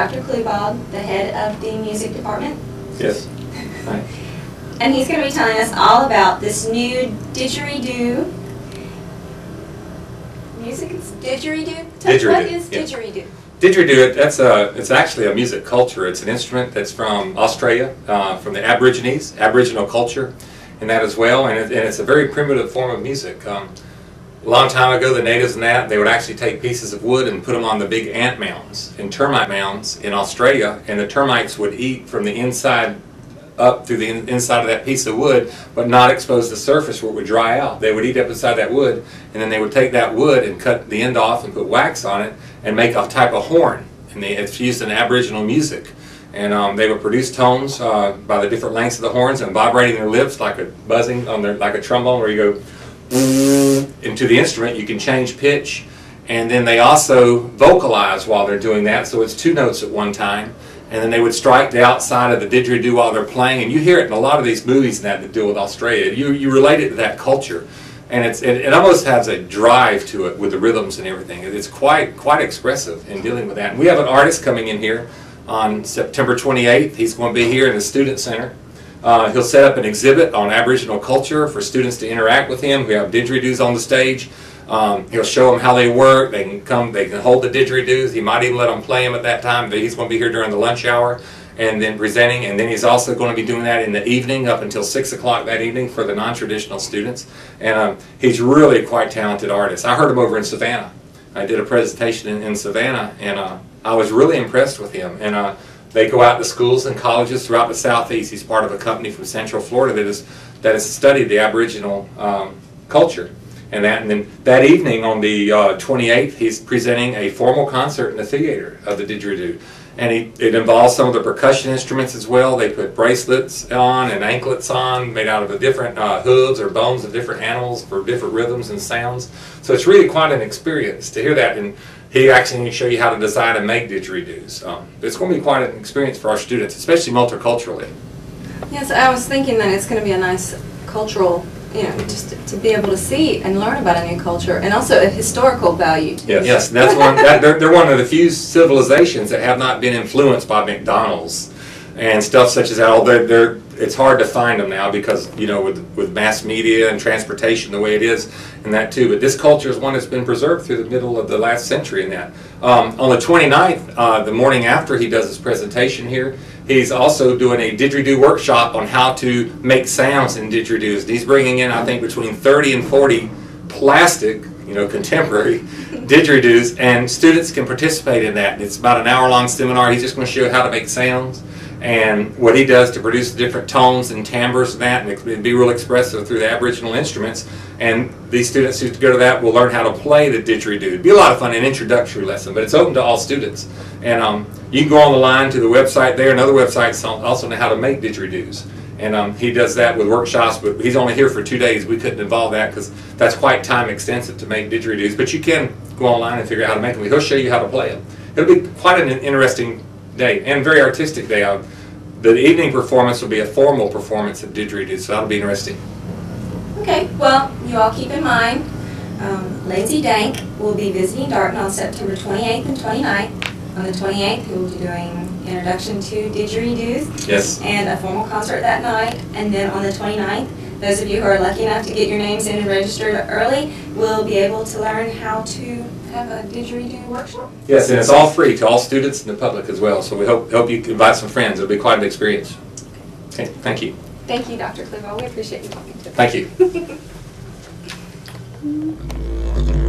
Dr. Kluball, the head of the music department. Yes. Hi. And he's going to be telling us all about this new Didgeridoo. Music is Didgeridoo? Didgeridoo. What is Yeah. Didgeridoo? Didgeridoo, it's actually a music culture. It's an instrument that's from Australia, from the Aborigines, Aboriginal culture, and that as well. And it's a very primitive form of music. A long time ago, the natives and that, they would actually take pieces of wood and put them on the big ant mounds and termite mounds in Australia, and the termites would eat from the inside up through the inside of that piece of wood, but not expose the surface where it would dry out. They would eat up inside that wood, and then they would take that wood and cut the end off and put wax on it and make a type of horn. And it's used in Aboriginal music. And they would produce tones by the different lengths of the horns and vibrating their lips like a buzzing on like a trombone, where you go into the instrument. You can change pitch, and then they also vocalize while they're doing that. So it's 2 notes at one time. And then they would strike the outside of the didgeridoo while they're playing, and you hear it in a lot of these movies that deal with Australia. You relate it to that culture, and it almost has a drive to it with the rhythms and everything. It's quite expressive in dealing with that. And we have an artist coming in here on September 28th. He's going to be here in the Student Center. He'll set up an exhibit on Aboriginal culture for students to interact with him. We have didgeridoos on the stage. He'll show them how they work. They can hold the didgeridoos. He might even let them play them at that time. But he's going to be here during the lunch hour and then presenting. And then he's also going to be doing that in the evening up until 6 o'clock that evening for the non-traditional students. And he's really quite talented artist. I heard him over in Savannah. I did a presentation in Savannah, and I was really impressed with him. And they go out to schools and colleges throughout the Southeast. He's part of a company from Central Florida that has studied the Aboriginal culture. And then that evening on the 28th, he's presenting a formal concert in the theater of the didgeridoo. And it involves some of the percussion instruments as well. They put bracelets on and anklets on made out of the different hooves or bones of different animals for different rhythms and sounds. So it's really quite an experience to hear that. And he actually can show you how to design and make didgeridoos. It's going to be quite an experience for our students, especially multiculturally. Yes, I was thinking that it's going to be a nice cultural, just to be able to see and learn about a new culture, and also a historical value. Yes, that's one. They're one of the few civilizations that have not been influenced by McDonald's and stuff such as that. It's hard to find them now because with mass media and transportation the way it is, and that too. But this culture is one that's been preserved through the middle of the last century. In that, on the 29th, the morning after he does his presentation here, he's also doing a didgeridoo workshop on how to make sounds in didgeridoos. And he's bringing in, I think, between 30 and 40 plastic, contemporary didgeridoos, and students can participate in that. It's about an hour-long seminar. He's just going to show you how to make sounds and what he does to produce different tones and timbres and that, and it'll be real expressive through the Aboriginal instruments. And these students who go to that will learn how to play the didgeridoo. It'll be a lot of fun, an introductory lesson, but it's open to all students. And you can go on the line to the website there, and other websites also know how to make didgeridoos. And he does that with workshops, but he's only here for 2 days. We couldn't involve that because that's quite time extensive to make didgeridoos. But you can go online and figure out how to make them. He'll show you how to play them. It'll be quite an interesting day and very artistic day. The evening performance will be a formal performance of didgeridoo, so that'll be interesting. Okay, well, you all keep in mind, Lindsay Dank will be visiting Darton on September 28th and 29th. On the 28th, he will be doing Introduction to Didgeridoos. Yes. And a formal concert that night. And then on the 29th, those of you who are lucky enough to get your names in and registered early will be able to learn how to have a didgeridoo workshop. Yes, and it's all free to all students and the public as well. So we hope you can invite some friends. It'll be quite an experience. Okay, thank you. Thank you, Dr. Kluball. We appreciate you talking to us. Thank you.